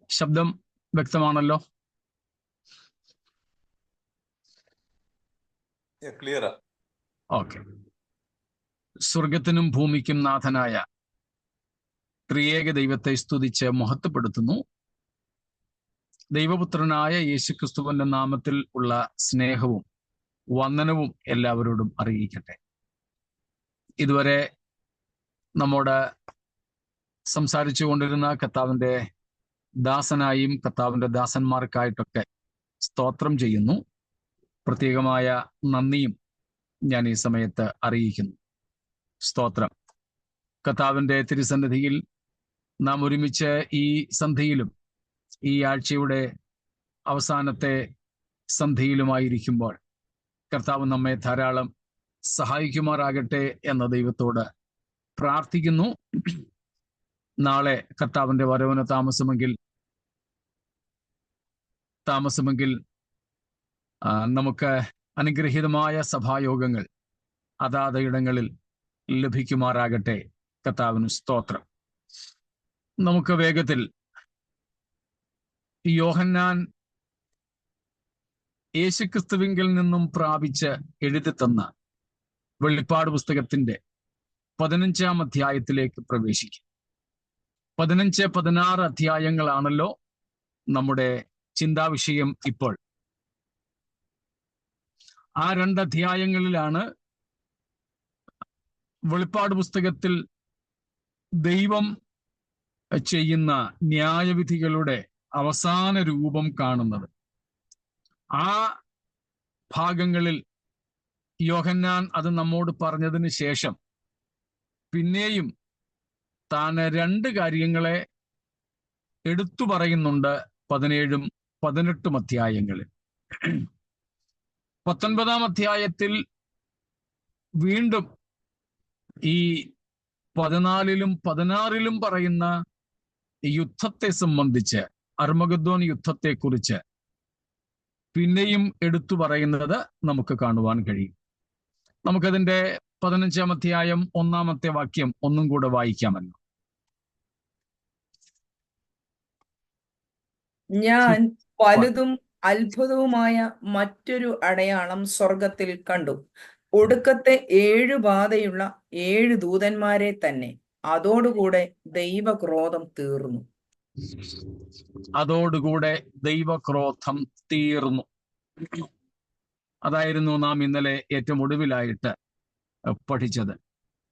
ശബ്ദം വ്യക്തമാണല്ലോ? ക്ലിയറാ. ഓക്കെ. സ്വർഗത്തിനും ഭൂമിക്കും നാഥനായ ത്രിയേക ദൈവത്തെ സ്തുതിച്ച് മഹത്വപ്പെടുത്തുന്നു. ദൈവപുത്രനായ യേശുക്രിസ്തുവിന്റെ നാമത്തിൽ ഉള്ള സ്നേഹവും വന്ദനവും എല്ലാവരോടും അറിയിക്കട്ടെ. ഇതുവരെ നമ്മോട് സംസാരിച്ചു കൊണ്ടിരുന്ന കർത്താവിന്റെ ദാസനായും കർത്താവിന്റെ ദാസന്മാർക്കായിട്ടൊക്കെ സ്തോത്രം ചെയ്യുന്നു. പ്രത്യേകമായ നന്ദിയും ഞാൻ ഈ സമയത്ത് അറിയിക്കുന്നു. സ്തോത്രം. കർത്താവിന്റെ തിരുസന്നിധിയിൽ നാം ഒരുമിച്ച് ഈ സന്ധിയിലും ഈ ആഴ്ചയുടെ അവസാനത്തെ സന്ധിയിലുമായിരിക്കുമ്പോൾ കർത്താവ് നമ്മെ ധാരാളം സഹായിക്കുമാറാകട്ടെ എന്ന ദൈവത്തോട് പ്രാർത്ഥിക്കുന്നു. നാളെ കർത്താവിന്റെ വരവിന് താമസമെങ്കിൽ നമുക്ക് അനുഗ്രഹീതമായ സഭായോഗങ്ങൾ അതാത് ഇടങ്ങളിൽ ലഭിക്കുമാറാകട്ടെ. കർത്താവിന് സ്തോത്രം. നമുക്ക് വേഗത്തിൽ യോഹന്നാൻ യേശുക്രിസ്തുവിങ്കിൽ നിന്നും പ്രാപിച്ച് എഴുതി തന്ന വെളിപ്പാട് പുസ്തകത്തിന്റെ 15-ാം അധ്യായത്തിലേക്ക് പ്രവേശിക്കും. 15-16 അധ്യായങ്ങളാണല്ലോ നമ്മുടെ ചിന്താവിഷയം ഇപ്പോൾ. ആ 2 അധ്യായങ്ങളിലാണ് വെളിപ്പാട് പുസ്തകത്തിൽ ദൈവം ചെയ്യുന്ന ന്യായവിധികളുടെ അവസാന രൂപം കാണുന്നത്. ആ ഭാഗങ്ങളിൽ യോഹന്നാൻ അത് നമ്മോട് പറഞ്ഞതിന് ശേഷം പിന്നെയും താൻ 2 കാര്യങ്ങളെ എടുത്തു പറയുന്നുണ്ട് 17ഉം 18ഉം അധ്യായങ്ങളിൽ. 19-ാം അധ്യായത്തിൽ വീണ്ടും ഈ 14-ലും 16-ലും പറയുന്ന യുദ്ധത്തെ സംബന്ധിച്ച്, അർമഗദ്ദോൻ യുദ്ധത്തെക്കുറിച്ച് പിന്നെയും എടുത്തു പറയുന്നത് നമുക്ക് കാണുവാൻ കഴിയും. നമുക്കതിന്റെ 15-ാം അധ്യായം 1-ാമത്തെ വാക്യം ഒന്നും കൂടെ വായിക്കാമല്ലോ. ഞാൻ വലുതും അത്ഭുതവുമായ മറ്റൊരു അടയാളം സ്വർഗത്തിൽ കണ്ടു. ഒടുക്കത്തെ 7 ബാധയുള്ള 7 ദൂതന്മാരെ തന്നെ. അതോടുകൂടെ ദൈവക്രോധം തീർന്നു. അതോടുകൂടെ ദൈവക്രോധം തീർന്നു. അതായിരുന്നു നാം ഇന്നലെ ഏറ്റവും ഒടുവിലായിട്ട് പഠിച്ചത്.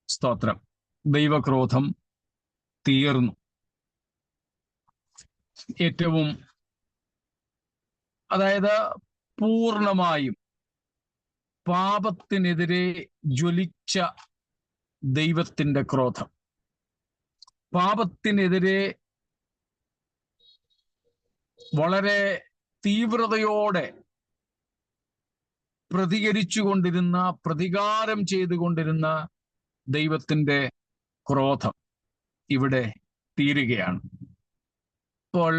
സ്തോത്രം. ദൈവക്രോധം തീർന്നു. ഏറ്റവും, അതായത് പൂർണ്ണമായും പാപത്തിനെതിരെ ജ്വലിച്ച ദൈവത്തിന്റെ ക്രോധം, പാപത്തിനെതിരെ വളരെ തീവ്രതയോടെ പ്രതികരിച്ചുകൊണ്ടിരുന്ന, പ്രതികാരം ചെയ്തുകൊണ്ടിരുന്ന ദൈവത്തിന്റെ ക്രോധം ഇവിടെ തീരുകയാണ്. ഇപ്പോൾ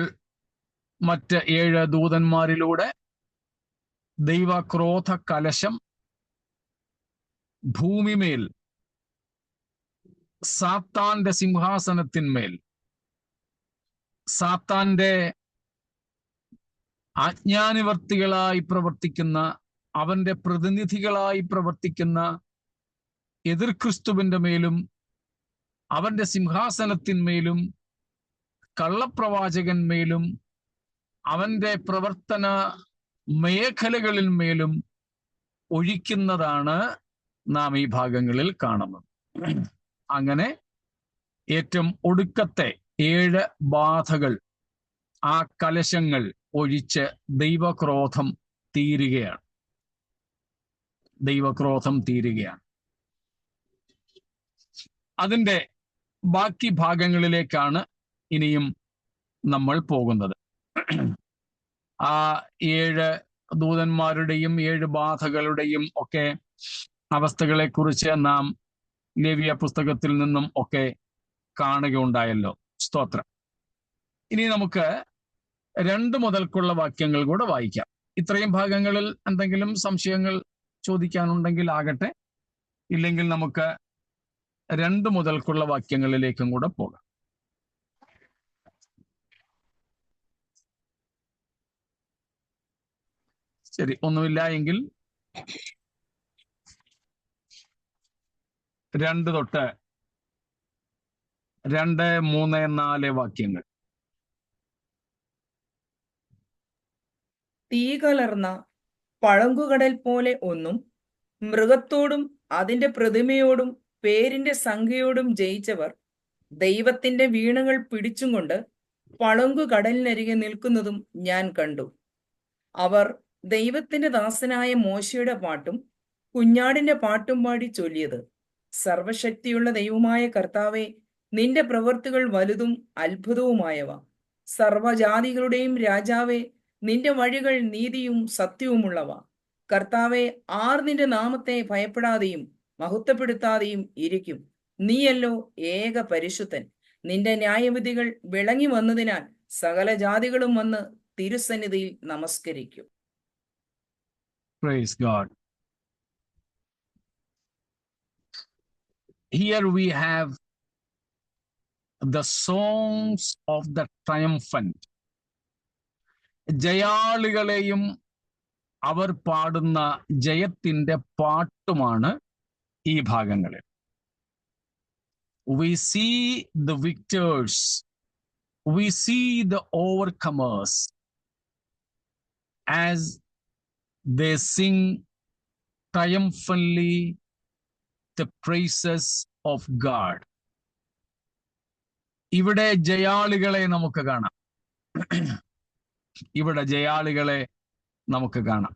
മറ്റ് 7 ദൂതന്മാരിലൂടെ ദൈവക്രോധ കലശം ഭൂമിമേൽ സാത്താന്റെ സിംഹാസനത്തിന്മേൽ, സാത്താന്റെ ആജ്ഞാനുവർത്തികളായി പ്രവർത്തിക്കുന്ന, അവന്റെ പ്രതിനിധികളായി പ്രവർത്തിക്കുന്ന എതിർ ക്രിസ്തുവിന്റെ മേലും അവന്റെ സിംഹാസനത്തിന്മേലും കള്ളപ്രവാചകന്മേലും അവന്റെ പ്രവർത്തന മേഖലകളിന്മേലും ഒഴിക്കുന്നതാണ് നാം ഈ ഭാഗങ്ങളിൽ കാണുന്നത്. അങ്ങനെ ഏറ്റവും ഒടുക്കത്തെ 7 ബാധകൾ, ആ കലശങ്ങൾ ഒഴിച്ച് ദൈവക്രോധം തീരുകയാണ്. ദൈവക്രോധം തീരുകയാണ്. അതിന്റെ ബാക്കി ഭാഗങ്ങളിലേക്കാണ് ഇനിയും നമ്മൾ പോകുന്നത്. ആ 7 ദൂതന്മാരുടെയും 7 ബാധകളുടെയും ഒക്കെ അവസ്ഥകളെ കുറിച്ച് നാം ലേവ്യ പുസ്തകത്തിൽ നിന്നും ഒക്കെ കാണുകയുണ്ടായല്ലോ. സ്തോത്രം. ഇനി നമുക്ക് 2 മുതൽക്കുള്ള വാക്യങ്ങൾ കൂടെ വായിക്കാം. ഇത്രയും ഭാഗങ്ങളിൽ എന്തെങ്കിലും സംശയങ്ങൾ ചോദിക്കാനുണ്ടെങ്കിൽ ആകട്ടെ, ഇല്ലെങ്കിൽ നമുക്ക് 2 മുതൽക്കുള്ള വാക്യങ്ങളിലേക്കും കൂടെ പോകാം. ശരി, ഒന്നുമില്ല എങ്കിൽ 2 തൊട്ട് 2, 3, 4 വാക്യങ്ങൾ. തീ കലർന്ന പളുങ്കുകടൽ പോലെ ഒന്നും മൃഗത്തോടും അതിന്റെ പ്രതിമയോടും പേരിന്റെ സംഖ്യയോടും ജയിച്ചവർ ദൈവത്തിന്റെ വീണകൾ പിടിച്ചും കൊണ്ട് പളുങ്കുകടലിനരികെ നിൽക്കുന്നതും ഞാൻ കണ്ടു. അവർ ദൈവത്തിന്റെ ദാസനായ മോശയുടെ പാട്ടും കുഞ്ഞാടിന്റെ പാട്ടും പാടി ചൊല്ലിയത്: സർവശക്തിയുള്ള ദൈവമായ കർത്താവേ, നിന്റെ പ്രവൃത്തികൾ വലുതും അത്ഭുതവുമായവ. സർവജാതികളുടെയും രാജാവേ, നിന്റെ വഴികൾ നീതിയും സത്യവുമുള്ളവ. കർത്താവെ, ആർ നിന്റെ നാമത്തെ ഭയപ്പെടാതെയും മഹത്വപ്പെടുത്താതെയും ഇരിക്കും? നീയല്ലോ ഏക പരിശുദ്ധൻ. നിന്റെ ന്യായവിധികൾ വിളങ്ങി വന്നതിനാൽ സകല ജാതികളും വന്ന് തിരുസന്നിധിയിൽ നമസ്കരിക്കും. Praise God. Here we have the songs of the triumphant. ജയാളികളെയും അവർ പാടുന്ന ജയത്തിന്റെ പാട്ടുമാണ് ഈ ഭാഗങ്ങളിൽ. We see the victors, we see the overcomers as they sing triumphantly the praises of God. ഇവിടെ ജയാളികളെ നമുക്ക് കാണാം. ഇവിടെ ജയാളികളെ നമുക്ക് കാണാം.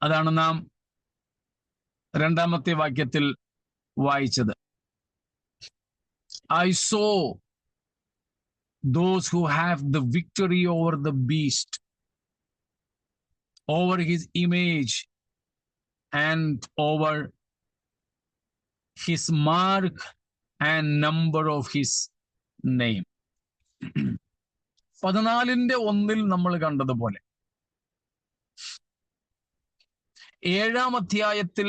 അതാണ് നാം 2-ാമത്തെ വാക്യത്തിൽ വായിച്ചത്. I saw those who have the victory over the beast, over his image, and over his mark and number of his name. 14:1 നമ്മൾ കണ്ടതുപോലെ 7-ാം അധ്യായത്തിൽ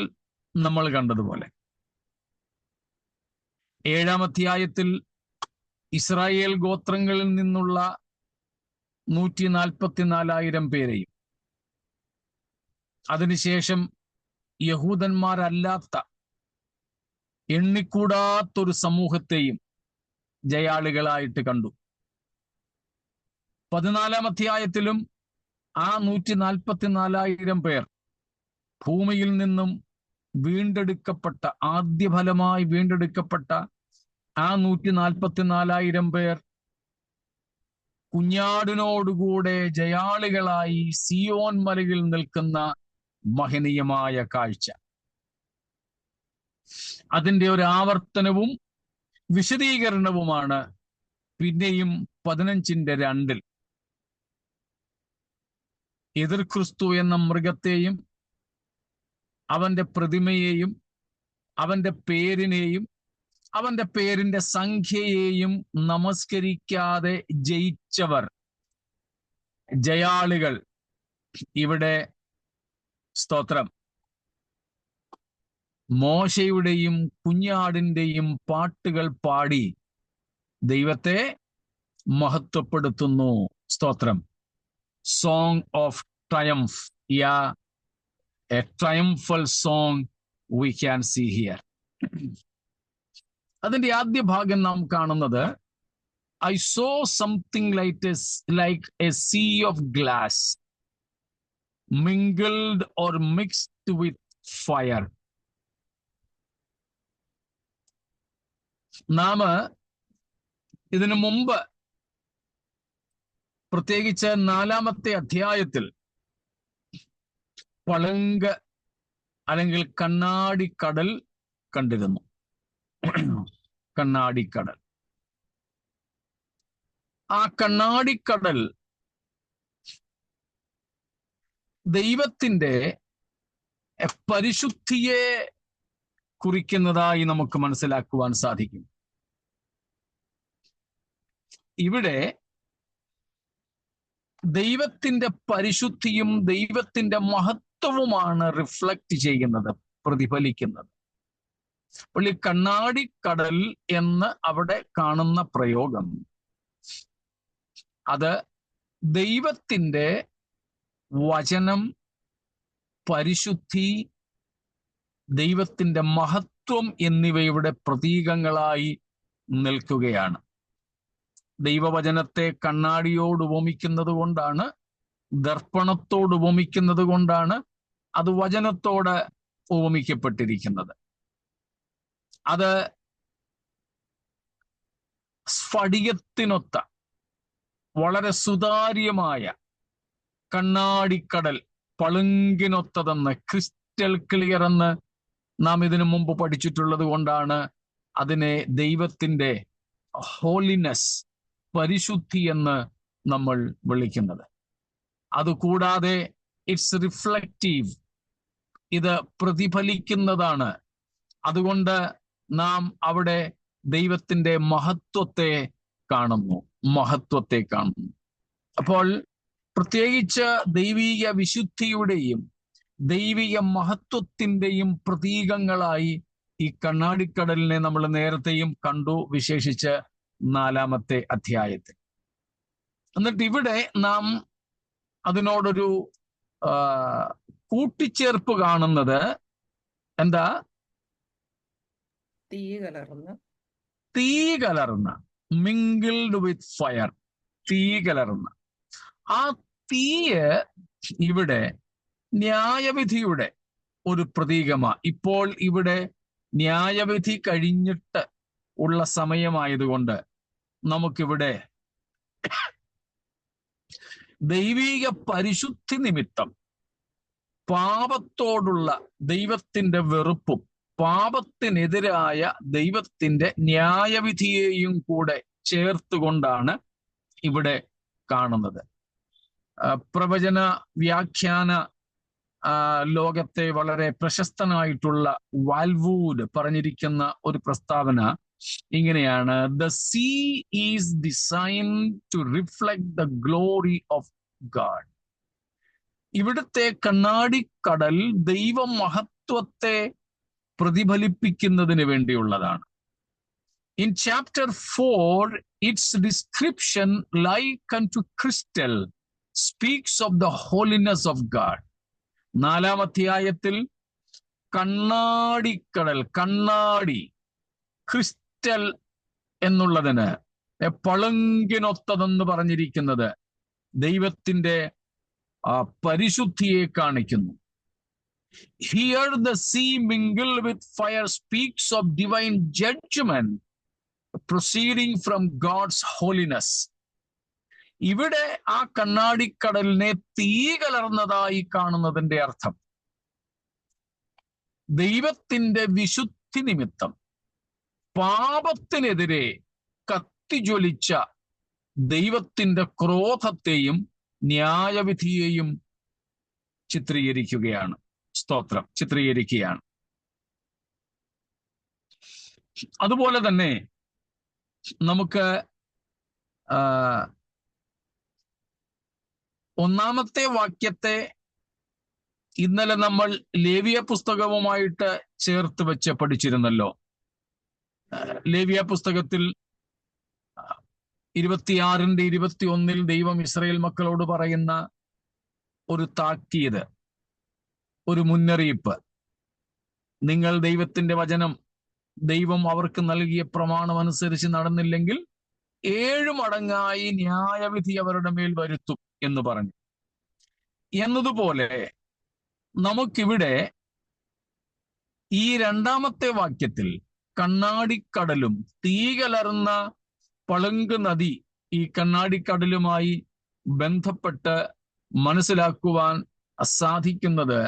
നമ്മൾ കണ്ടതുപോലെ 7-ാം അധ്യായത്തിൽ ഇസ്രായേൽ ഗോത്രങ്ങളിൽ നിന്നുള്ള 144,000 പേരെയും അതിനുശേഷം യഹൂദന്മാരല്ലാത്ത എണ്ണിക്കൂടാത്തൊരു സമൂഹത്തെയും ജയാളികളായിട്ട് കണ്ടു. 14-ാം അധ്യായത്തിലും ആ 144,000 പേർ ഭൂമിയിൽ നിന്നും വീണ്ടെടുക്കപ്പെട്ട, ആദ്യഫലമായി വീണ്ടെടുക്കപ്പെട്ട ആ 144,000 പേർ കുഞ്ഞാടിനോടുകൂടെ ജയാളികളായി സിയോൻ മലയിൽ നിൽക്കുന്ന മഹനീയമായ കാഴ്ച. അതിന്റെ ഒരു ആവർത്തനവും വിശദീകരണവുമാണ് പിന്നെയും 15:2 എതിർ ക്രിസ്തു എന്ന മൃഗത്തെയും അവന്റെ പ്രതിമയെയും അവന്റെ പേരിനെയും അവന്റെ പേരിന്റെ സംഖ്യയെയും നമസ്കരിക്കാതെ ജയിച്ചവർ, ജയാളികൾ, ഇവിടെ സ്തോത്രം, മോശയുടെയും കുഞ്ഞാടിന്റെയും പാട്ടുകൾ പാടി ദൈവത്തെ മഹത്വപ്പെടുത്തുന്നു. സ്തോത്രം. Song of triumph. A triumphal song we can see here. അതിന്റെ ആദ്യ ഭാഗം നാം കാണുന്നത് I saw something like a sea of glass mingled or mixed with fire. നാം ഇതിനു മുമ്പ് പ്രത്യേകിച്ച് 4-ാമത്തെ അധ്യായത്തിൽ പളുങ്ക് അല്ലെങ്കിൽ കണ്ണാടിക്കടൽ കണ്ടിരുന്നു. കണ്ണാടിക്കടൽ. ആ കണ്ണാടിക്കടൽ ദൈവത്തിന്റെ പരിശുദ്ധിയെ കുറിക്കുന്നതായി നമുക്ക് മനസ്സിലാക്കുവാൻ സാധിക്കും. ഇവിടെ ദൈവത്തിന്റെ പരിശുദ്ധിയും ദൈവത്തിന്റെ മഹത്വവുമാണ് റിഫ്ലക്റ്റ് ചെയ്യുന്നത്, പ്രതിഫലിക്കുന്നത്. അപ്പോൾ ഈ കണ്ണാടിക്കടൽ എന്ന് അവിടെ കാണുന്ന പ്രയോഗം അത് ദൈവത്തിന്റെ വചനം, പരിശുദ്ധി, ദൈവത്തിന്റെ മഹത്വം എന്നിവയുടെ പ്രതീകങ്ങളായി നിൽക്കുകയാണ്. ദൈവവചനത്തെ കണ്ണാടിയോട് ഉപമിക്കുന്നത് കൊണ്ടാണ്, ദർപ്പണത്തോട് ഉപമിക്കുന്നത് കൊണ്ടാണ് അത് വചനത്തോട് ഉപമിക്കപ്പെട്ടിരിക്കുന്നത്. അത് സ്ഫടികത്തിനൊത്ത വളരെ സുതാര്യമായ കണ്ണാടിക്കടൽ, പളുങ്കിനൊത്തതെന്ന്, ക്രിസ്റ്റൽ ക്ലിയർ എന്ന് നാം ഇതിനു മുമ്പ് പഠിച്ചിട്ടുള്ളത് കൊണ്ടാണ് അതിനെ ദൈവത്തിന്റെ ഹോളിനെസ്, പരിശുദ്ധി എന്ന് നമ്മൾ വിളിക്കുന്നത്. അതുകൂടാതെ ഇറ്റ്സ് റിഫ്ലക്റ്റീവ്, ഇത് പ്രതിഫലിക്കുന്നതാണ്. അതുകൊണ്ട് നാം അവിടെ ദൈവത്തിന്റെ മഹത്വത്തെ കാണുന്നു. അപ്പോൾ പ്രത്യേകിച്ച് ദൈവീക വിശുദ്ധിയുടെയും ദൈവിക മഹത്വത്തിന്റെയും പ്രതീകങ്ങളായി ഈ കണ്ണാടിക്കടലിനെ നമ്മൾ നേരത്തെയും കണ്ടു, വിശേഷിച്ച് 4-ാമത്തെ അധ്യായത്തിൽ. എന്നിട്ട് ഇവിടെ നാം അതിനോടൊരു കൂട്ടിച്ചേർപ്പ് കാണുന്നത് എന്താ? തീ കലർന്ന, മിങ്കിൾഡ് വിത്ത് ഫയർ, തീ കലർന്ന. ആ തീയ് ഇവിടെ ന്യായവിധിയുടെ ഒരു പ്രതീകമാണ്. ഇപ്പോൾ ഇവിടെ ന്യായവിധി കഴിഞ്ഞിട്ട് ഉള്ള സമയമായതുകൊണ്ട് നമുക്കിവിടെ ദൈവീക പരിശുദ്ധി നിമിത്തം പാപത്തോടുള്ള ദൈവത്തിന്റെ വെറുപ്പും പാപത്തിനെതിരായ ദൈവത്തിന്റെ ന്യായവിധിയെയും കൂടെ ചേർത്തുകൊണ്ടാണ് ഇവിടെ കാണുന്നത്. പ്രവചന വ്യാഖ്യാന ലോകത്തെ വളരെ പ്രശസ്തനായിട്ടുള്ള വാൽവൂഡ് പറഞ്ഞിരിക്കുന്ന ഒരു പ്രസ്താവന ഇങ്ങനെയാണ്: the sea is designed to reflect the glory of God. ഇവിടുത്തെ കണ്ണാടിക്കടൽ ദൈവമഹത്വത്തെ പ്രതിഫലിപ്പിക്കുന്നതിന് വേണ്ടിയുള്ളതാണ്. In chapter 4, its description, like unto crystal, speaks of the holiness of God. 4-ാം അധ്യായത്തിൽ കണ്ണാടിക്കടൽ, കണ്ണാടി, ക്രിസ്റ്റൽ എന്നുള്ളതിന് പളുങ്കിനൊത്തതെന്ന് പറഞ്ഞിരിക്കുന്നത് ദൈവത്തിന്റെ പരിശുദ്ധിയെ കാണിക്കുന്നു. Here the sea mingled with fire speaks of divine judgment proceeding from God's holiness. ഇവിടെ ആ കണ്ണാടിക്കടലിനെ തീ കലർന്നതായി കാണുന്നതിന്റെ അർത്ഥം ദൈവത്തിന്റെ വിശുദ്ധി നിമിത്തം പാപത്തിനെതിരെ കത്തിജ്വലിച്ച ദൈവത്തിന്റെ ക്രോധത്തെയും ന്യായവിധിയെയും ചിത്രീകരിക്കുകയാണ്. സ്തോത്രം, ചിത്രീകരിക്കുകയാണ്. അതുപോലെ തന്നെ നമുക്ക് 1-ാമത്തെ വാക്യത്തെ ഇന്നലെ നമ്മൾ ലേവ്യ പുസ്തകവുമായിട്ട് ചേർത്ത് വെച്ച് പഠിച്ചിരുന്നല്ലോ. ലേവ്യ പുസ്തകത്തിൽ 26-ന്റെ 21-ൽ ദൈവം ഇസ്രായേൽ മക്കളോട് പറയുന്ന ഒരു താക്കീത്, ഒരു മുന്നറിയിപ്പ്: നിങ്ങൾ ദൈവത്തിന്റെ വചനം, ദൈവം അവർക്ക് നൽകിയ പ്രമാണം അനുസരിച്ച് നടന്നില്ലെങ്കിൽ 7 മടങ്ങായി ന്യായവിധി അവരുടെ മേൽ വരുത്തും എന്ന് പറഞ്ഞു. എന്നതുപോലെ നമുക്കിവിടെ ഈ 2-ാമത്തെ വാക്യത്തിൽ കണ്ണാടിക്കടലും തീ കലർന്ന പളുങ്ക് നദി ഈ കണ്ണാടിക്കടലുമായി ബന്ധപ്പെട്ട് മനസ്സിലാക്കുവാൻ സാധിക്കുന്നത്,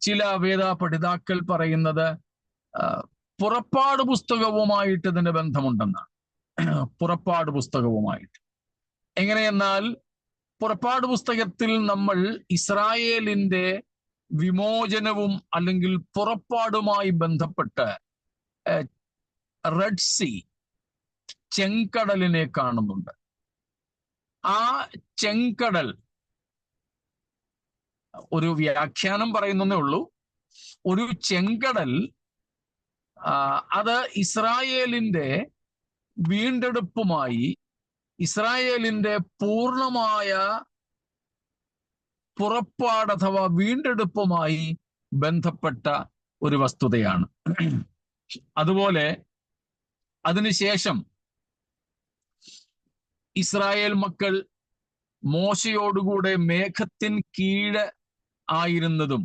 ചില വേദ പഠിതാക്കൾ പറയുന്നത് പുറപ്പാട് പുസ്തകവുമായിട്ട് ഇതിന് ബന്ധമുണ്ടെന്നാണ്. പുറപ്പാട് പുസ്തകവുമായിട്ട് എങ്ങനെയെന്നാൽ, പുറപ്പാട് പുസ്തകത്തിൽ നമ്മൾ ഇസ്രായേലിന്റെ വിമോചനവും അല്ലെങ്കിൽ പുറപ്പാടുമായി ബന്ധപ്പെട്ട് റെഡ് സീ, ചെങ്കടലിനെ കാണുന്നുണ്ട്. ആ ചെങ്കടൽ, ഒരു വ്യാഖ്യാനം പറയുന്നതേ ഉള്ളൂ, ഒരു ചെങ്കടൽ അത് ഇസ്രായേലിന്റെ വീണ്ടെടുപ്പുമായി ഇസ്രായേലിന്റെ പൂർണ്ണമായ പുറപ്പാട് അഥവാ വീണ്ടെടുപ്പുമായി ബന്ധപ്പെട്ട ഒരു വസ്തുതയാണ്. അതുപോലെ അതിനുശേഷം ഇസ്രായേൽ മക്കൾ മോശയോടുകൂടെ മേഘത്തിൻ കീഴ് ആയിരുന്നതും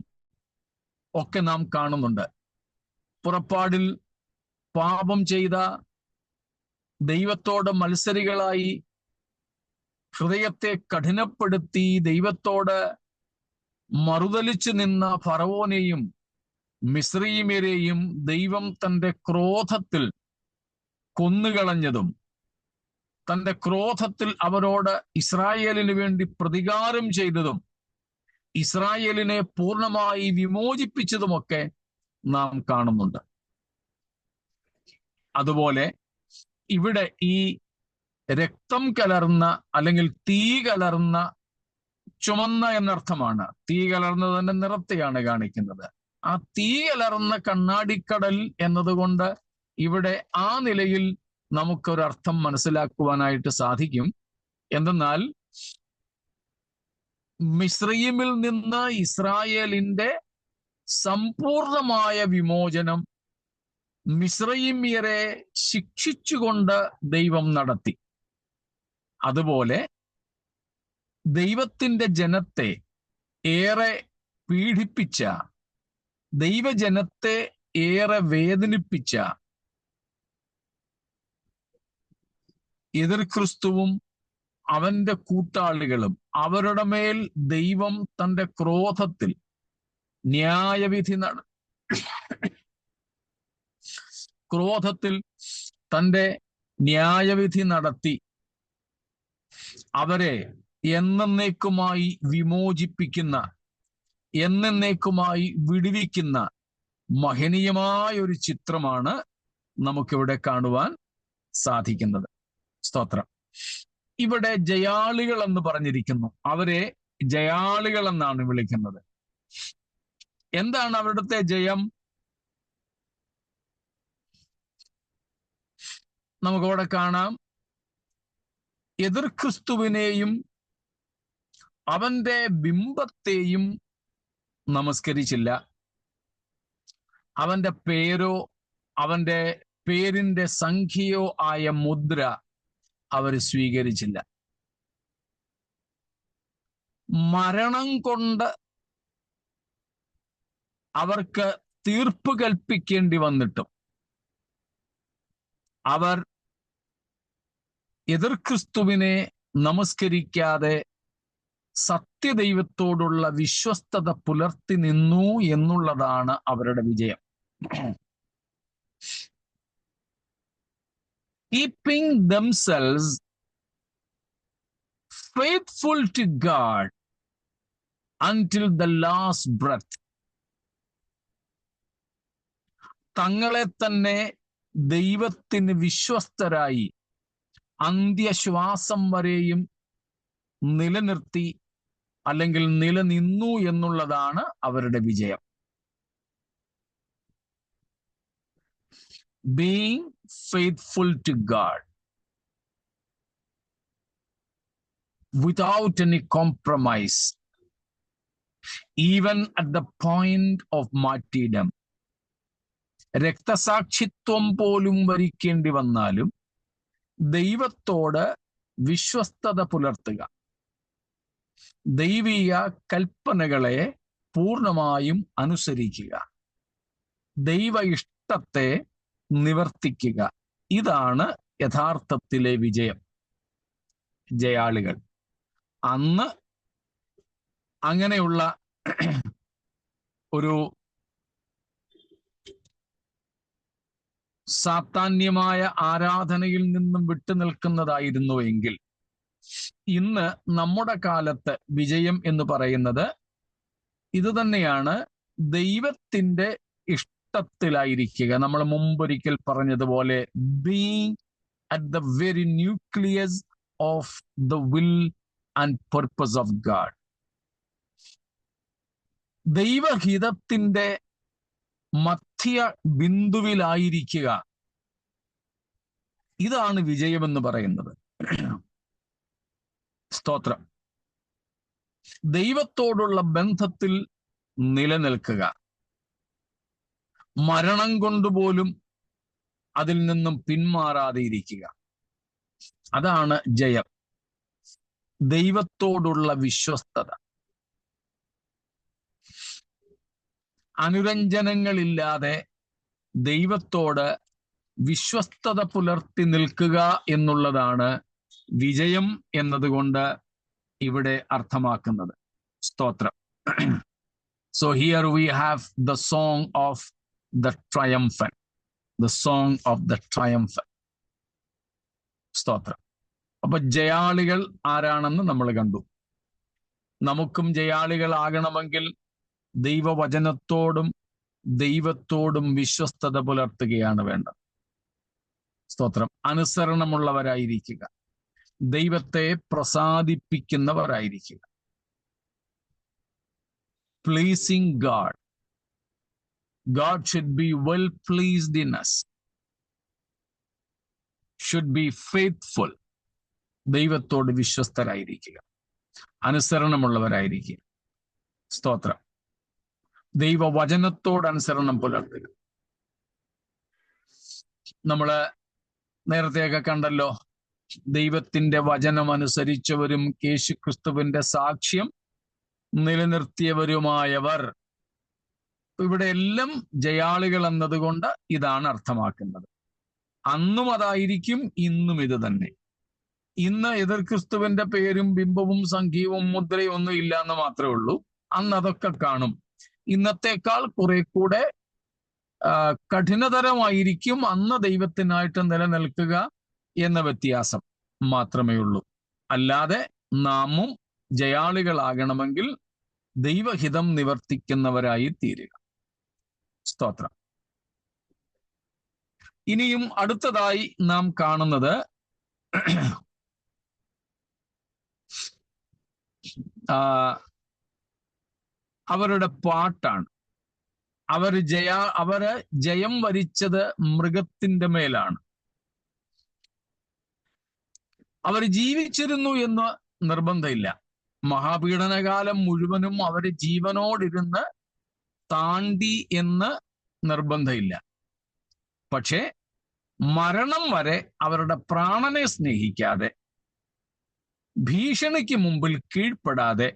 ഒക്കെ നാം കാണുന്നുണ്ട്. പുറപ്പാടിൽ പാപം ചെയ്ത, ദൈവത്തോട് മത്സരികളായി, ഹൃദയത്തെ കഠിനപ്പെടുത്തി ദൈവത്തോട് മറുതലിച്ചു നിന്ന ഫറവോനെയും മിസ്രയീമ്യരെയും ദൈവം തന്റെ ക്രോധത്തിൽ കൊന്നുകളഞ്ഞതും, തന്റെ ക്രോധത്തിൽ അവരോട് ഇസ്രായേലിന് വേണ്ടി പ്രതികാരം ചെയ്തതും, ഇസ്രായേലിനെ പൂർണ്ണമായി വിമോചിപ്പിച്ചതുമൊക്കെ നാം കാണുന്നുണ്ട്. അതുപോലെ ഇവിടെ ഈ രക്തം കലർന്ന അല്ലെങ്കിൽ തീ കലർന്ന, ചുമന്ന എന്നർത്ഥമാണ്, തീ കലർന്നതിന്റെ നിറത്തെയാണ് കാണിക്കുന്നത്. ആ തീ കലർന്ന കണ്ണാടിക്കടൽ എന്നതുകൊണ്ട് ഇവിടെ ആ നിലയിൽ നമുക്കൊരർത്ഥം മനസ്സിലാക്കുവാനായിട്ട് സാധിക്കും. എന്തെന്നാൽ മിസ്രയീമിൽ നിന്ന് ഇസ്രായേലിന്റെ സമ്പൂർണമായ വിമോചനം മിസ്രയീമ്യരെ ശിക്ഷിച്ചുകൊണ്ട് ദൈവം നടത്തി. അതുപോലെ ദൈവത്തിന്റെ ജനത്തെ ഏറെ പീഡിപ്പിച്ച, ദൈവജനത്തെ ഏറെ വേദനിപ്പിച്ച എതിർ ക്രിസ്തുവും അവന്റെ കൂട്ടാളികളും, അവരുടെ മേൽ ദൈവം തന്റെ ക്രോധത്തിൽ തന്റെ ന്യായവിധി നടത്തി അവരെ എന്നേക്കുമായി വിമോചിപ്പിക്കുന്ന, എന്നേക്കുമായി വിടുവിക്കുന്ന മഹനീയമായ ഒരു ചിത്രമാണ് നമുക്കിവിടെ കാണുവാൻ സാധിക്കുന്നത്. സ്തോത്രം. ഇവിടെ ജയാളികൾ എന്ന് പറഞ്ഞിരിക്കുന്നു. അവരെ ജയാളികൾ എന്നാണ് വിളിക്കുന്നത്. എന്താണ് അവിടുത്തെ ജയം? നമുക്കവിടെ കാണാം, എതിർ ക്രിസ്തുവിനെയും അവന്റെ ബിംബത്തെയും നമസ്കരിച്ചില്ല. അവന്റെ പേരോ അവന്റെ പേരിന്റെ സംഖ്യയോ ആയ മുദ്ര അവർ സ്വീകരിച്ചില്ല. മരണം കൊണ്ട് അവർക്ക് തീർപ്പ് കൽപ്പിക്കേണ്ടി വന്നിട്ടും അവർ എതിർ ക്രിസ്തുവിനെ നമസ്കരിക്കാതെ സത്യദൈവത്തോടുള്ള വിശ്വസ്തത പുലർത്തി നിന്നു എന്നുള്ളതാണ് അവരുടെ വിജയം. Keeping themselves faithful to God until the last breath. തങ്ങളെ തന്നെ ദൈവത്തിന് വിശ്വസ്തരായി അന്ത്യശ്വാസം വരെയും നിലനിർത്തി അല്ലെങ്കിൽ നിലനിന്നു എന്നുള്ളതാണ് അവരുടെ വിജയം. Being faithful to God without any compromise, even at the point of martyrdom. രക്തസാക്ഷിത്വം പോലും വരിക്കേണ്ടി വന്നാലും ദൈവത്തോട് വിശ്വസ്തത പുലർത്തുക, ദൈവീയ കൽപ്പനകളെ പൂർണ്ണമായും അനുസരിക്കുക, ദൈവ ഇഷ്ടത്തെ നിവർത്തിക്കുക. ഇതാണ് യഥാർത്ഥത്തിലെ വിജയം. ജയാളികൾ. അന്ന് അങ്ങനെയുള്ള ഒരു സാത്താന്യമായ ആരാധനയിൽ നിന്നും വിട്ടുനിൽക്കുന്നതായിരുന്നു എങ്കിൽ, ഇന്ന് നമ്മുടെ കാലത്ത് വിജയം എന്ന് പറയുന്നത് ഇത് തന്നെയാണ്. ദൈവത്തിന്റെ ഇഷ്ടത്തിലായിരിക്കുക. നമ്മൾ മുമ്പൊരിക്കൽ പറഞ്ഞതുപോലെ being at the very nucleus of the will and purpose of God. ദൈവഹിതത്തിന്റെ മധ്യ ബിന്ദുവിലായിരിക്കുക. ഇതാണ് വിജയമെന്ന് പറയുന്നത്. സ്തോത്രം. ദൈവത്തോടുള്ള ബന്ധത്തിൽ നിലനിൽക്കുക, മരണം കൊണ്ടുപോലും അതിൽ നിന്നും പിന്മാറാതെ ഇരിക്കുക, അതാണ് ജയം. ദൈവത്തോടുള്ള വിശ്വസ്തത, അനുരഞ്ജനങ്ങളില്ലാതെ ദൈവത്തോട് വിശ്വസ്തത പുലർത്തി നിൽക്കുക എന്നുള്ളതാണ് വിജയം എന്നതുകൊണ്ട് ഇവിടെ അർത്ഥമാക്കുന്നത്. സ്തോത്രം. So here we have the song of the triumphant, the song of the triumphant. സ്തോത്രം. അപ്പൊ ജയാളികൾ ആരാണെന്ന് നമ്മൾ കണ്ടു. നമുക്കും ജയാളികളാകണമെങ്കിൽ ദൈവവചനത്തോടും ദൈവത്തോടും വിശ്വസ്തത പുലർത്തുകയാണ് വേണ്ടത്. സ്തോത്രം. അനുസരണമുള്ളവരായിരിക്കുക, ദൈവത്തെ പ്രസാദിപ്പിക്കുന്നവരായിരിക്കുക. Pleasing God. God should be well pleased in us. Should be faithful. ദൈവത്തോട് വിശ്വസ്തരായിരിക്കുക, അനുസരണമുള്ളവരായിരിക്കുക. സ്തോത്രം. ദൈവവചനത്തോട് അനുസരണം പുലർത്തുക. നമ്മള് നേരത്തെയൊക്കെ കണ്ടല്ലോ, ദൈവത്തിന്റെ വചനം അനുസരിച്ചവരും യേശുക്രിസ്തുവിന്റെ സാക്ഷ്യം നിലനിർത്തിയവരുമായവർ. ഇവിടെ എല്ലാം ജയാളികൾ എന്നതുകൊണ്ട് ഇതാണ് അർത്ഥമാക്കുന്നത്. അന്നും അതായിരിക്കും, ഇന്നും ഇത് തന്നെ. ഇന്ന് എതിർ ക്രിസ്തുവിന്റെ പേരും ബിംബവും സംഖ്യവും മുദ്രയും ഒന്നും ഇല്ല എന്ന് മാത്രമേ ഉള്ളൂ. അന്ന് അതൊക്കെ കാണും. ഇന്നത്തേക്കാൾ കുറെ കൂടെ കഠിനതരമായിരിക്കും അന്ന് ദൈവത്തിനായിട്ട് നിലനിൽക്കുക എന്ന വ്യത്യാസം മാത്രമേ ഉള്ളൂ. അല്ലാതെ നാമും ജയാളികളാകണമെങ്കിൽ ദൈവഹിതം നിവർത്തിക്കുന്നവരായി തീരുക. സ്തോത്രം. ഇനിയും അടുത്തതായി നാം കാണുന്നത് അവരുടെ പാട്ടാണ്. അവര് ജയം വരിച്ചത് മൃഗത്തിന്റെ മേലാണ്. അവർ ജീവിച്ചിരുന്നു എന്ന് നിർബന്ധമില്ല. മഹാപീഡനകാലം മുഴുവനും അവര് ജീവനോടിരുന്ന് താണ്ടി എന്ന് നിർബന്ധമില്ല. പക്ഷേ മരണം വരെ അവരുടെ പ്രാണനെ സ്നേഹിക്കാതെ, ഭീഷണിക്ക് മുമ്പിൽ കീഴ്പ്പെടാതെ,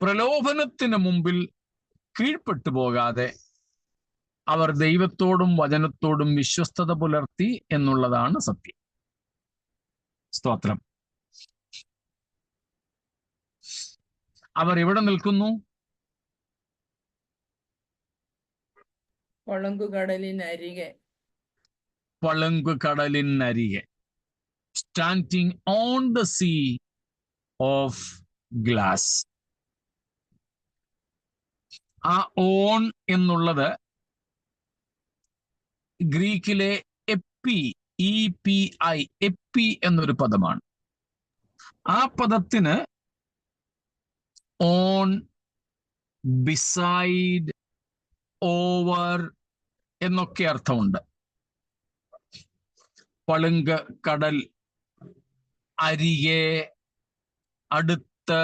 പ്രലോഭനത്തിന് മുമ്പിൽ കീഴ്പ്പെട്ടു പോകാതെ അവർ ദൈവത്തോടും വചനത്തോടും വിശ്വസ്തത പുലർത്തി എന്നുള്ളതാണ് സത്യം. സ്തോത്രം. അവർ എവിടെ നിൽക്കുന്നു? പളുങ്കുകടലിനരികെ. പളുങ്കുകടലിനരികെ. Standing on the sea of glass. ആ ഓൺ എന്നുള്ളത് ഗ്രീക്കിലെ എപ്പി, EPI, എപ്പി എന്നൊരു പദമാണ്. ആ പദത്തിന് ഓൺ, ബിസൈഡ്, ഓവർ എന്നൊക്കെ അർത്ഥമുണ്ട്. പളുങ്ക് കടൽ, അരികെ, അടുത്ത്,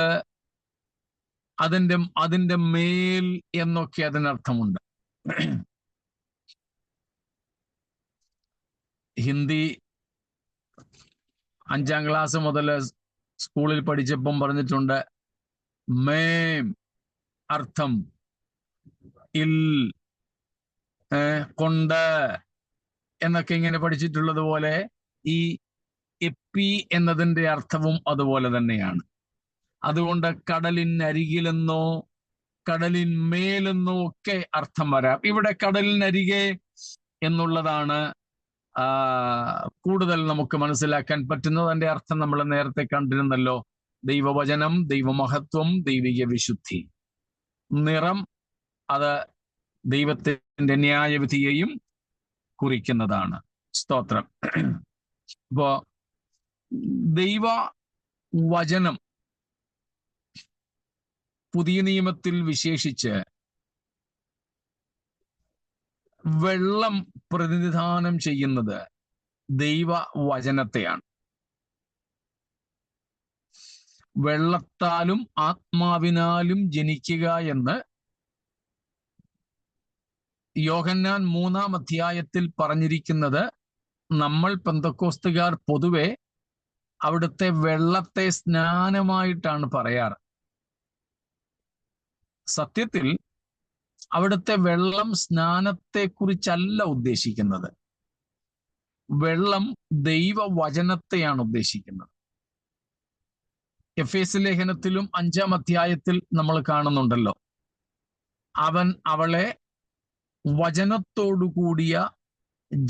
അതിന്റെ മേൽ എന്നൊക്കെ അതിനർത്ഥമുണ്ട്. ഹിന്ദി 5ാം ക്ലാസ് മുതൽ സ്കൂളിൽ പഠിച്ചപ്പം പറഞ്ഞിട്ടുണ്ട്, മേം അർത്ഥം ഇൽ, കൊണ്ട് എന്നൊക്കെ ഇങ്ങനെ പഠിച്ചിട്ടുള്ളത് പോലെ ഈ എപ്പി എന്നതിന്റെ അർത്ഥവും അതുപോലെ തന്നെയാണ്. അതുകൊണ്ട് കടലിനരികിലെന്നോ കടലിന്മേലെന്നോ ഒക്കെ അർത്ഥം വരാം. ഇവിടെ കടലിനരികെ എന്നുള്ളതാണ് കൂടുതൽ നമുക്ക് മനസ്സിലാക്കാൻ പറ്റുന്നത്. അതിന്റെ അർത്ഥം നമ്മൾ നേരത്തെ കണ്ടിരുന്നല്ലോ. ദൈവവചനം, ദൈവമഹത്വം, ദൈവിക വിശുദ്ധി. നിറം, അത് ദൈവത്തിന്റെ ന്യായവിധിയെയും കുറിക്കുന്നതാണ്. സ്തോത്രം. ഇപ്പോ ദൈവ വചനം പുതിയ നിയമത്തിൽ വിശേഷിച്ച് വെള്ളം പ്രതിനിധാനം ചെയ്യുന്നത് ദൈവവചനത്തെയാണ്. വെള്ളത്താലും ആത്മാവിനാലും ജനിക്കുക എന്ന് യോഹന്നാൻ 3-ാം അധ്യായത്തിൽ പറഞ്ഞിരിക്കുന്നത് നമ്മൾ പെന്തക്കോസ്തുകാർ പൊതുവെ അവിടുത്തെ വെള്ളത്തെ സ്നാനമായിട്ടാണ് പറയാറ്. സത്യത്തിൽ അവിടുത്തെ വെള്ളം സ്നാനത്തെക്കുറിച്ചല്ല ഉദ്ദേശിക്കുന്നത്. വെള്ളം ദൈവവചനത്തെയാണ് ഉദ്ദേശിക്കുന്നത്. എഫേസ്യ ലേഖനത്തിലും 5-ാം അധ്യായത്തിൽ നമ്മൾ കാണുന്നുണ്ടല്ലോ, അവൻ അവളെ വചനത്തോടുകൂടിയ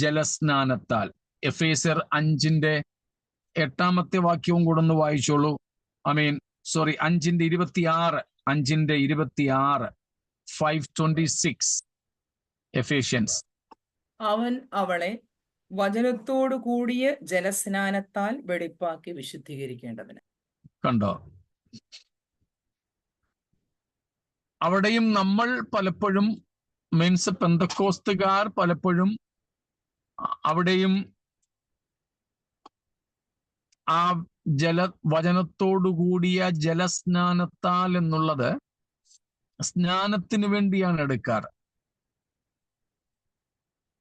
ജലസ്നാനത്താൽ. എഫേസ്യർ 5-ന്റെ 8-ാമത്തെ വാക്യവും കൂടെ ഒന്ന് വായിച്ചോളൂ. 5-ന്റെ 26, 5-ന്റെ 26, 5:26 എഫേഷ്യൻസ്. അവൻ അവളെ വചനത്തോടു കൂടിയ ജലസ്നാനത്താൽ വെടിപ്പാക്കി വിശുദ്ധീകരിക്കേണ്ടതിന്. കണ്ടോ? അവിടെയും നമ്മൾ പലപ്പോഴും പെന്തക്കോസ്തുകാർ പലപ്പോഴും അവിടെയും ആ വചനത്തോടുകൂടിയ ജലസ്നാനത്താൽ എന്നുള്ളത് സ്നാനത്തിന് വേണ്ടിയാണ് എടുക്കാറ്.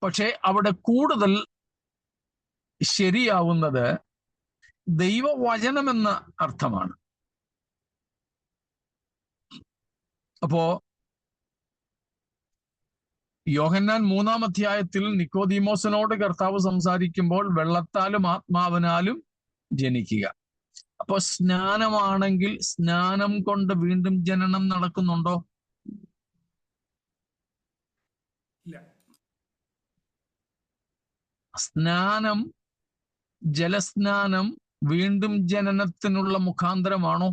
പക്ഷെ അവിടെ കൂടുതൽ ശരിയാവുന്നത് ദൈവവചനം എന്ന അർത്ഥമാണ്. അപ്പോ യോഹന്നാൻ 3-ാം അധ്യായത്തിൽ നിക്കോദീമോസിനോട് കർത്താവ് സംസാരിക്കുമ്പോൾ വെള്ളത്താലും ആത്മാവിനാലും ജനിക്കുക. അപ്പൊ സ്നാനമാണെങ്കിൽ സ്നാനം കൊണ്ട് വീണ്ടും ജനനം നടക്കുന്നുണ്ടോ? ഇല്ല. സ്നാനം, ജലസ്നാനം വീണ്ടും ജനനത്തിനുള്ള മുഖാന്തരമാണോ?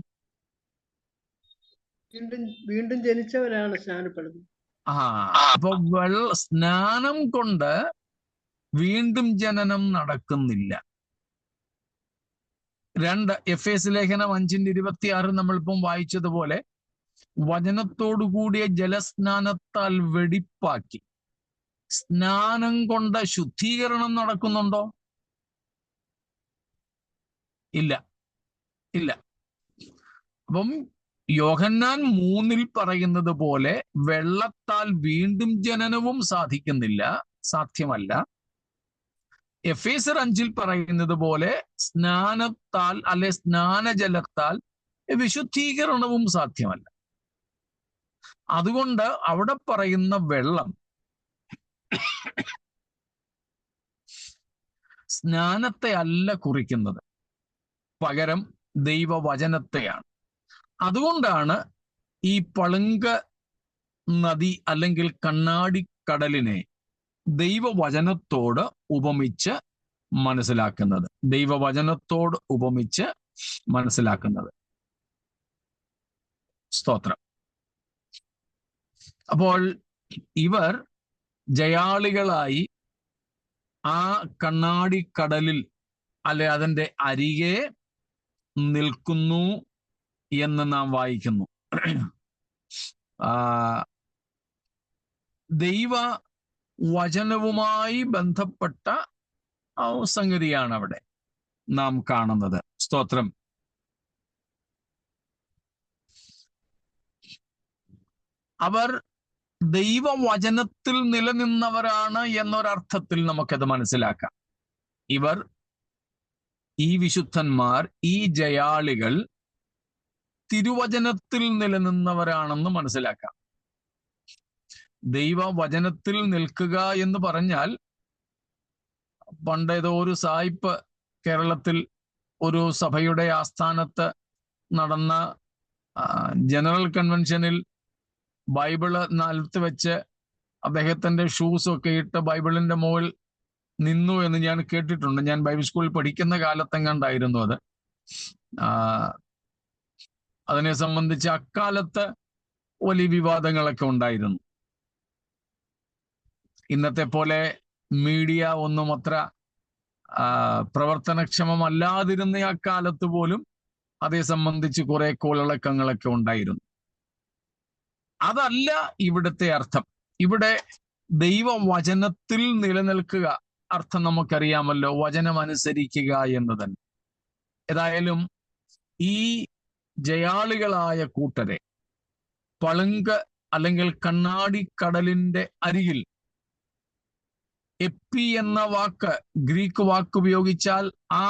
വീണ്ടും ജനിച്ചവരാണ് സ്നാനപ്പെടുന്നത്. അപ്പൊ സ്നാനം കൊണ്ട് വീണ്ടും ജനനം നടക്കുന്നില്ല. 2 എഫേസ്യ ലേഖനം 5-ന്റെ 26 നമ്മളിപ്പം വായിച്ചതുപോലെ വചനത്തോടുകൂടിയ ജലസ്നാനത്താൽ വെടിപ്പാക്കി. സ്നാനം കൊണ്ട് ശുദ്ധീകരണം നടക്കുന്നുണ്ടോ? ഇല്ല. അപ്പം യോഹന്നാൻ 3-ൽ പറയുന്നത് പോലെ വെള്ളത്താൽ വീണ്ടും ജനനവും സാധ്യമല്ല. എഫേസ്യർ 5-ൽ പറയുന്നത് പോലെ സ്നാനത്താൽ അല്ലെ സ്നാനജലത്താൽ വിശുദ്ധീകരണവും സാധ്യമല്ല. അതുകൊണ്ട് അവിടെ പറയുന്ന വെള്ളം സ്നാനത്തെ അല്ല കുറിക്കുന്നത്, പകരം ദൈവവചനത്തെയാണ്. അതുകൊണ്ടാണ് ഈ പളുങ്ക നദി അല്ലെങ്കിൽ കണ്ണാടിക്കടലിനെ ദൈവവചനത്തോട് ഉപമിച്ച് മനസ്സിലാക്കുന്നത്. സ്തോത്രം. അപ്പോൾ ഇവർ ജയാളികളായി ആ കണ്ണാടിക്കടലിൽ അല്ലെ അതിൻ്റെ അരികെ നിൽക്കുന്നു എന്ന് നാം വായിക്കുന്നു. ദൈവ വചനവുമായി ബന്ധപ്പെട്ട സംഗതിയാണ് അവിടെ നാം കാണുന്നത്. സ്തോത്രം. അവർ ദൈവവചനത്തിൽ നിലനിന്നവരാണ് എന്നൊരർത്ഥത്തിൽ നമുക്കത് മനസ്സിലാക്കാം. ഈ വിശുദ്ധന്മാർ, ഈ ജയാളികൾ തിരുവചനത്തിൽ നിലനിന്നവരാണെന്ന് മനസ്സിലാക്കാം. ദൈവവചനത്തിൽ നിൽക്കുക എന്ന് പറഞ്ഞാൽ, പണ്ടേതോ ഒരു സായിപ്പ് കേരളത്തിൽ ഒരു സഭയുടെ ആസ്ഥാനത്ത് നടന്ന ജനറൽ കൺവെൻഷനിൽ ബൈബിള് നിലത്ത് വെച്ച് അദ്ദേഹത്തിന്റെ ഷൂസൊക്കെ ഇട്ട് ബൈബിളിന്റെ മുകളിൽ നിന്നു എന്ന് ഞാൻ കേട്ടിട്ടുണ്ട്. ഞാൻ ബൈബിൾ സ്കൂളിൽ പഠിക്കുന്ന കാലത്തെങ്ങാണ്ടായിരുന്നു അത്. അതിനെ സംബന്ധിച്ച് അക്കാലത്ത് വലിയ വിവാദങ്ങളൊക്കെ ഉണ്ടായിരുന്നു. ഇന്നത്തെ പോലെ മീഡിയ ഒന്നും അത്ര പ്രവർത്തനക്ഷമമല്ലാതിരുന്ന അക്കാലത്ത് പോലും അതേ സംബന്ധിച്ച് കുറെ കോളിളക്കങ്ങളൊക്കെ ഉണ്ടായിരുന്നു. അതല്ല ഇവിടുത്തെ അർത്ഥം. ഇവിടെ ദൈവവചനത്തിൽ നിലനിൽക്കുക അർത്ഥം നമുക്കറിയാമല്ലോ, വചനം അനുസരിക്കുക എന്ന് തന്നെ. ഏതായാലും ഈ ജയാളികളായ കൂട്ടരെ പളുങ്ക് അല്ലെങ്കിൽ കണ്ണാടിക്കടലിന്റെ അരികിൽ, എപ്പി എന്ന വാക്ക് ഗ്രീക്ക് വാക്ക് ഉപയോഗിച്ചാൽ ആ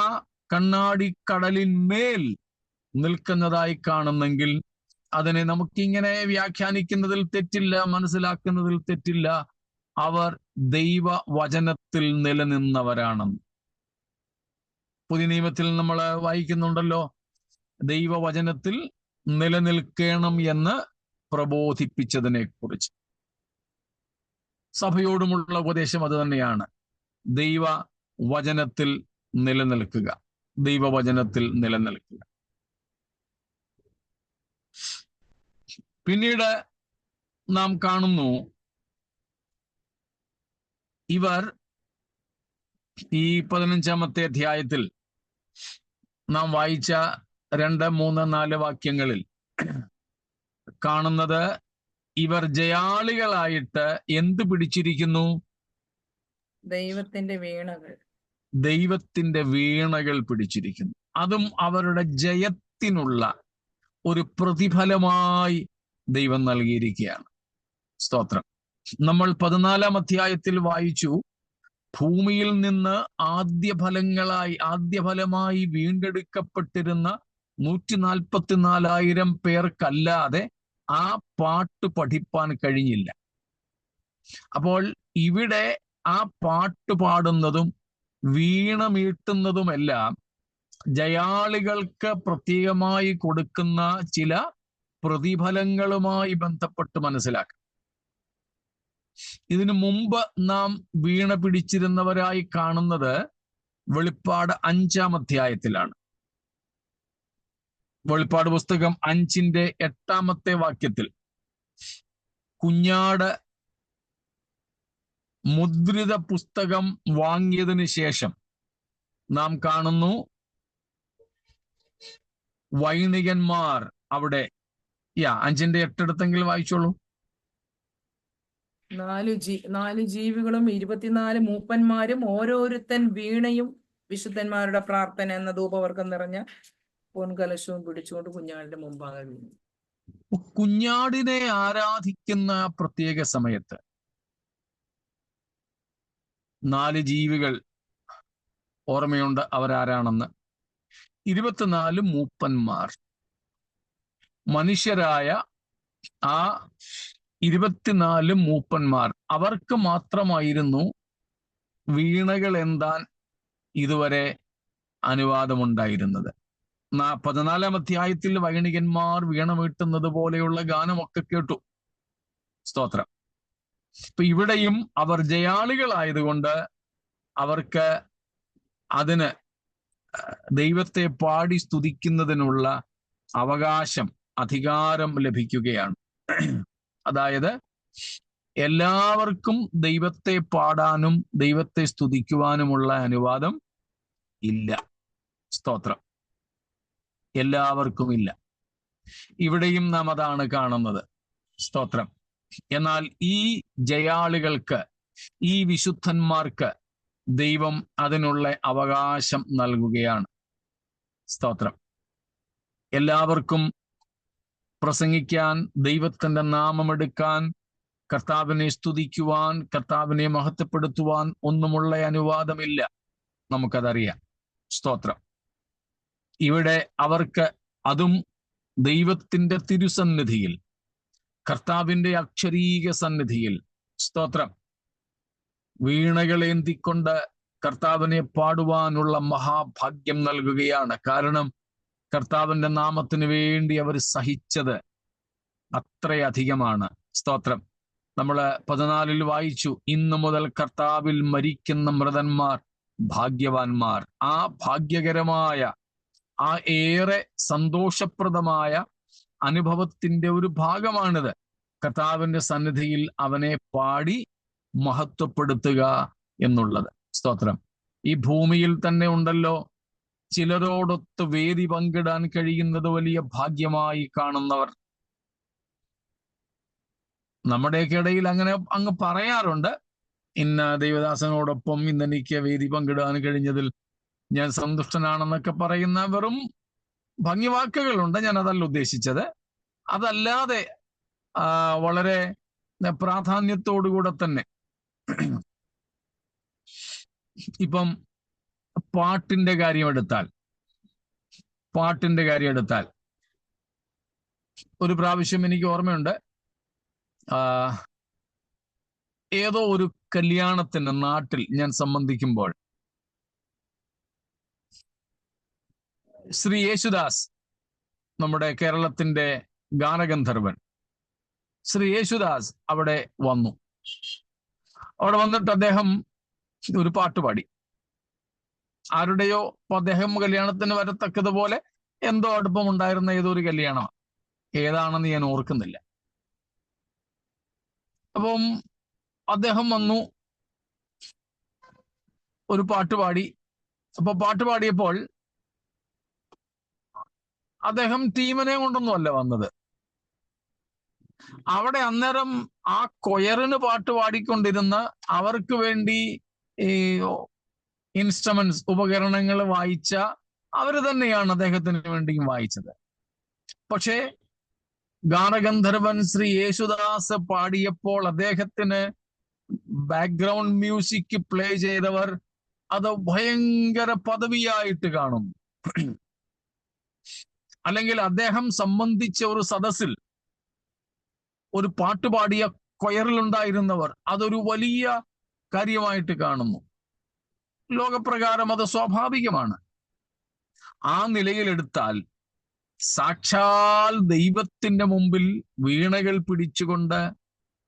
കണ്ണാടിക്കടലിന്മേൽ നിൽക്കുന്നതായി കാണുന്നെങ്കിൽ അതിനെ നമുക്കിങ്ങനെ വ്യാഖ്യാനിക്കുന്നതിൽ തെറ്റില്ല, മനസ്സിലാക്കുന്നതിൽ തെറ്റില്ല. അവർ ദൈവവചനത്തിൽ നിലനിന്നവരാണെന്ന്. പുതിയ നിയമത്തിൽ നമ്മൾ വായിക്കുന്നുണ്ടല്ലോ, ദൈവവചനത്തിൽ നിലനിൽക്കണം എന്ന് പ്രബോധിപ്പിച്ചതിനെ കുറിച്ച്. സഭയോടുമുള്ള ഉപദേശം അത് തന്നെയാണ്. ദൈവവചനത്തിൽ നിലനിൽക്കുക, ദൈവവചനത്തിൽ നിലനിൽക്കുക. പിന്നീട് നാം കാണുന്നു, ഇവർ ഈ 15-ാമത്തെ അധ്യായത്തിൽ നാം വായിച്ച 2, 3, 4 വാക്യങ്ങളിൽ കാണുന്നത്, ഇവർ ജയാളികളായിട്ട് എന്ത് പിടിച്ചിരിക്കുന്നു? ദൈവത്തിന്റെ വീണകൾ പിടിച്ചിരിക്കുന്നു. അതും അവരുടെ ജയത്തിനുള്ള ഒരു പ്രതിഫലമായി ദൈവം നൽകിയിരിക്കുകയാണ്. സ്തോത്രം. നമ്മൾ 14-ാം അധ്യായത്തിൽ വായിച്ചു, ഭൂമിയിൽ നിന്ന് ആദ്യഫലമായി വീണ്ടെടുക്കപ്പെട്ടിരുന്ന 144,000 പേർക്കല്ലാതെ ആ പാട്ട് പഠിപ്പാൻ കഴിഞ്ഞില്ല. അപ്പോൾ ഇവിടെ ആ പാട്ട് പാടുന്നതും വീണ മീട്ടുന്നതുമെല്ലാം ജയാളികൾക്ക് പ്രത്യേകമായി കൊടുക്കുന്ന ചില പ്രതിഫലങ്ങളുമായി ബന്ധപ്പെട്ട് മനസ്സിലാക്കാം. ഇതിനു മുമ്പ് നാം വീണ പിടിച്ചിരുന്നവരായി കാണുന്നത് വെളിപ്പാട് 5-ാം അധ്യായത്തിലാണ്. വെളിപ്പാട് പുസ്തകം 5-ന്റെ 8-ാമത്തെ വാക്യത്തിൽ കുഞ്ഞാട് മുദ്രിത പുസ്തകം വാങ്ങിയതിന് ശേഷം നാം കാണുന്നു, വൈണികന്മാർ അവിടെ 5-ന്റെ 8 എടുത്തെങ്കിൽ വായിച്ചോളൂ. 4 ജീവികളും 24 മൂപ്പന്മാരും ഓരോരുത്തൻ വീണയും വിശുദ്ധന്മാരുടെ പ്രാർത്ഥന എന്ന ധൂപവർഗം നിറഞ്ഞ പൊൻകലശവും പിടിച്ചുകൊണ്ട് കുഞ്ഞാടിന്റെ മുമ്പാകെ വീണു. കുഞ്ഞാടിനെ ആരാധിക്കുന്ന പ്രത്യേക സമയത്ത് 4 ജീവികൾ, ഓർമ്മയുണ്ട് അവരാരാണെന്ന്. 24 മൂപ്പന്മാർ, മനുഷ്യരായ ആ 24 മൂപ്പന്മാർ, അവർക്ക് മാത്രമായിരുന്നു വീണകൾ എന്താൻ ഇതുവരെ അനുവാദമുണ്ടായിരുന്നത്. 14-ാം അധ്യായത്തിൽ വൈണികന്മാർ വീണ മീട്ടുന്നത് പോലെയുള്ള ഗാനമൊക്കെ കേട്ടു. സ്തോത്രം. ഇപ്പൊ ഇവിടെയും അവർ ജയാളികളായതുകൊണ്ട് അവർക്ക് അതിന് ദൈവത്തെ പാടി സ്തുതിക്കുന്നതിനുള്ള അവകാശം, അധികാരം ലഭിക്കുകയാണ്. അതായത് എല്ലാവർക്കും ദൈവത്തെ പാടാനും ദൈവത്തെ സ്തുതിക്കുവാനുമുള്ള അനുവാദം ഇല്ല. സ്തോത്രം. എല്ലാവർക്കും ഇല്ല. ഇവിടെയും നാം അതാണ് കാണുന്നത്. സ്തോത്രം. എന്നാൽ ഈ ജയാളികൾക്ക്, ഈ വിശുദ്ധന്മാർക്ക് ദൈവം അതിനുള്ള അവകാശം നൽകുകയാണ്. സ്തോത്രം. എല്ലാവർക്കും പ്രസംഗിക്കാൻ, ദൈവത്തിന്റെ നാമമെടുക്കാൻ, കർത്താവിനെ സ്തുതിക്കുവാൻ, കർത്താവിനെ മഹത്വപ്പെടുത്തുവാൻ ഒന്നുമുള്ള അനുവാദമില്ല. നമുക്കതറിയാം. സ്തോത്രം. ഇവിടെ അവർക്ക് അതും ദൈവത്തിന്റെ തിരുസന്നിധിയിൽ, കർത്താവിന്റെ അക്ഷരീക സന്നിധിയിൽ, സ്തോത്രം, വീണകളേന്തിക്കൊണ്ട് കർത്താവിനെ പാടുവാനുള്ള മഹാഭാഗ്യം നൽകുകയാണ്. കാരണം കർത്താവിന്റെ നാമത്തിന് വേണ്ടി അവർ സഹിച്ചത് അത്രയധികമാണ്. സ്തോത്രം. നമ്മൾ 14-ൽ വായിച്ചു, ഇന്നു മുതൽ കർത്താവിൽ മരിക്കുന്ന മൃതന്മാർ ഭാഗ്യവാന്മാർ. ആ ഭാഗ്യകരമായ, ആ ഏറെ സന്തോഷപ്രദമായ അനുഭവത്തിന്റെ ഒരു ഭാഗമാണിത്. കർത്താവിന്റെ സന്നിധിയിൽ അവനെ പാടി മഹത്വപ്പെടുത്തുക എന്നുള്ളത്. സ്തോത്രം. ഈ ഭൂമിയിൽ തന്നെ ഉണ്ടല്ലോ ചിലരോടൊത്ത് വേദി പങ്കിടാൻ കഴിയുന്നത് വലിയ ഭാഗ്യമായി കാണുന്നവർ. നമ്മുടെയൊക്കെ ഇടയിൽ അങ്ങനെ അങ്ങ് പറയാറുണ്ട്, ഇന്ന ദൈവദാസനോടൊപ്പം ഇന്നെനിക്ക് വേദി പങ്കിടാൻ കഴിഞ്ഞതിൽ ഞാൻ സന്തുഷ്ടനാണെന്നൊക്കെ പറയുന്ന വെറും ഭംഗിവാക്കുകളുണ്ട്, ഞാൻ അതല്ല ഉദ്ദേശിച്ചത്. അതല്ലാതെ വളരെ പ്രാധാന്യത്തോടുകൂടെ തന്നെ ഇപ്പം പാട്ടിന്റെ കാര്യം എടുത്താൽ ഒരു പ്രാവശ്യം എനിക്ക് ഓർമ്മയുണ്ട്, ഏതോ ഒരു കല്യാണത്തിന് നാട്ടിൽ ഞാൻ സംബന്ധിക്കുമ്പോൾ ശ്രീ യേശുദാസ്, നമ്മുടെ കേരളത്തിന്റെ ഗാനഗന്ധർവൻ ശ്രീ യേശുദാസ് അവിടെ വന്നു. അവിടെ വന്നിട്ട് അദ്ദേഹം ഒരു പാട്ട് പാടി. ആരുടെയോ അദ്ദേഹം കല്യാണത്തിന് വരത്തക്കതുപോലെ എന്തോ അടുപ്പമുണ്ടായിരുന്ന ഏതോ ഒരു കല്യാണം, ഏതാണെന്ന് ഞാൻ ഓർക്കുന്നില്ല. അപ്പം അദ്ദേഹം വന്നു, ഒരു പാട്ട് പാടി. അപ്പൊ പാട്ട് പാടിയപ്പോൾ അദ്ദേഹം ടീമിനെ കൊണ്ടൊന്നും അല്ല വന്നത്. അവിടെ അന്നേരം ആ കൊയറിന് പാട്ട് പാടിക്കൊണ്ടിരുന്ന, അവർക്ക് വേണ്ടി ഈ ഇൻസ്ട്രുമെന്റ്സ്, ഉപകരണങ്ങൾ വായിച്ച അവര് തന്നെയാണ് അദ്ദേഹത്തിന് വേണ്ടിയും വായിച്ചത്. പക്ഷേ ഗാനഗന്ധർവൻ ശ്രീ യേശുദാസ് പാടിയപ്പോൾ അദ്ദേഹത്തിന് ബാക്ക്ഗ്രൗണ്ട് മ്യൂസിക് പ്ലേ ചെയ്തവർ അത് ഭയങ്കര പദവിയായിട്ട് കാണും. അല്ലെങ്കിൽ അദ്ദേഹം സംബന്ധിച്ച ഒരു സദസ്സിൽ ഒരു പാട്ട് പാടിയ കൊയറിലുണ്ടായിരുന്നവർ അതൊരു വലിയ കാര്യമായിട്ട് കാണുന്നു. ലോകപ്രകാരം അത് സ്വാഭാവികമാണ്. ആ നിലയിലെടുത്താൽ സാക്ഷാൽ ദൈവത്തിന്റെ മുമ്പിൽ വീണകൾ പിടിച്ചുകൊണ്ട്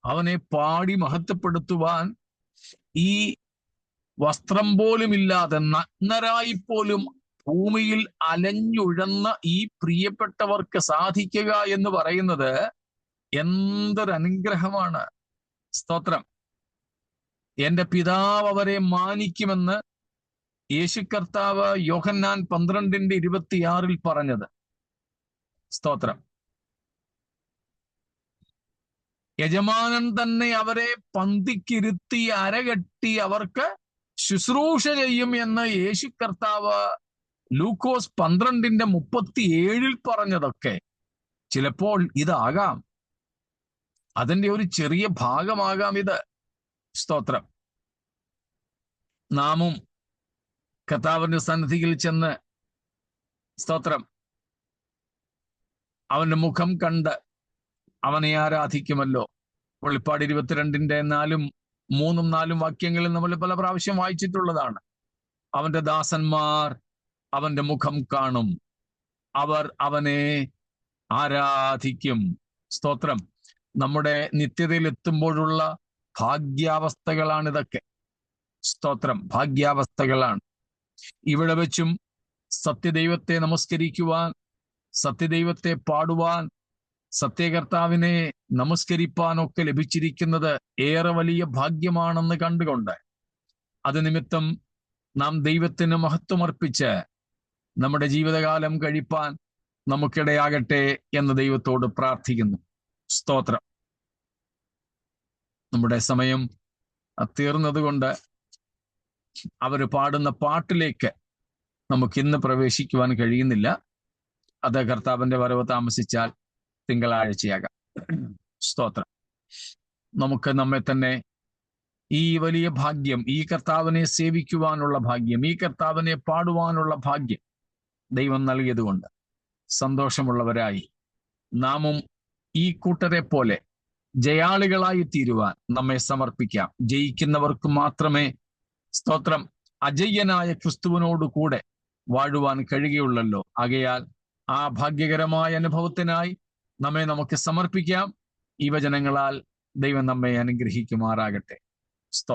അവനെ പാടി മഹത്വപ്പെടുത്തുവാൻ ഈ വസ്ത്രം പോലുമില്ലാതെ നഗ്നരായിപ്പോലും ഭൂമിയിൽ അലഞ്ഞുഴന്ന ഈ പ്രിയപ്പെട്ടവർക്ക് സാധിക്കുക എന്ന് പറയുന്നത് എന്തൊരു അനുഗ്രഹമാണ്. സ്തോത്രം. എന്റെ പിതാവ് അവരെ മാനിക്കുമെന്ന് യേശു കർത്താവ് യോഹന്നാൻ 12:26 പറഞ്ഞത്. സ്തോത്രം. യജമാനൻ തന്നെ അവരെ പന്തിക്കിരുത്തി അരകെട്ടി അവർക്ക് ശുശ്രൂഷ ചെയ്യും എന്ന് യേശു കർത്താവ് ലൂക്കോസ് 12:37 പറഞ്ഞതൊക്കെ ചിലപ്പോൾ ഇതാകാം, അതിന്റെ ഒരു ചെറിയ ഭാഗമാകാം ഇത്. സ്തോത്രം. നാമും കർത്താവിന്റെ സന്നിധിയിൽ ചെന്ന് സ്തോത്രം അവന്റെ മുഖം കണ്ട് അവനെ ആരാധിക്കുമല്ലോ. വെളിപ്പാട് 22:4-3-4 വാക്യങ്ങളിൽ നമ്മൾ പല പ്രാവശ്യം വായിച്ചിട്ടുള്ളതാണ്. അവന്റെ ദാസന്മാർ അവന്റെ മുഖം കാണും, അവർ അവനെ ആരാധിക്കും. സ്തോത്രം. നമ്മുടെ നിത്യതയിൽ എത്തുമ്പോഴുള്ള ഭാഗ്യാവസ്ഥകളാണിതൊക്കെ. സ്തോത്രം. ഭാഗ്യാവസ്ഥകളാണ്. ഇവിടെ വെച്ചും സത്യദൈവത്തെ നമസ്കരിക്കുവാൻ, സത്യദൈവത്തെ പാടുവാൻ, സത്യകർത്താവിനെ നമസ്കരിപ്പാനൊക്കെ ലഭിച്ചിരിക്കുന്നത് ഏറെ വലിയ ഭാഗ്യമാണെന്ന് കണ്ടുകൊണ്ട് അത് നിമിത്തം നാം ദൈവത്തിന് മഹത്വമർപ്പിച്ച് നമ്മുടെ ജീവിതകാലം കഴിപ്പാൻ നമുക്കിടയാകട്ടെ എന്ന് ദൈവത്തോട് പ്രാർത്ഥിക്കുന്നു. സ്തോത്രം. നമ്മുടെ സമയം തീർന്നതുകൊണ്ട് അവര് പാടുന്ന പാട്ടിലേക്ക് നമുക്കിന്ന് പ്രവേശിക്കുവാൻ കഴിയുന്നില്ല. അത് കർത്താവിന്റെ വരവ് താമസിച്ചാൽ തിങ്കളാഴ്ചയാകാം. സ്തോത്രം. നമുക്ക് നമ്മെ തന്നെ ഈ വലിയ ഭാഗ്യം, ഈ കർത്താവിനെ സേവിക്കുവാനുള്ള ഭാഗ്യം, ഈ കർത്താവിനെ പാടുവാനുള്ള ഭാഗ്യം ദൈവം നൽകിയതുകൊണ്ട് സന്തോഷമുള്ളവരായി നാമും ഈ കൂട്ടരെ പോലെ ജയാളികളായി തീരുവാൻ നമ്മെ സമർപ്പിക്കാം. ജയിക്കുന്നവർക്ക് മാത്രമേ സ്തോത്രം അജയ്യനായ ക്രിസ്തുവിനോട് കൂടെ വാഴുവാൻ കഴിയുകയുള്ളല്ലോ. ആകയാൽ ആ ഭാഗ്യകരമായ അനുഭവത്തിനായി നമുക്ക് സമർപ്പിക്കാം. ഈ വചനങ്ങളാൽ ദൈവം നമ്മെ അനുഗ്രഹിക്കുമാറാകട്ടെ. സ്തോത്രം.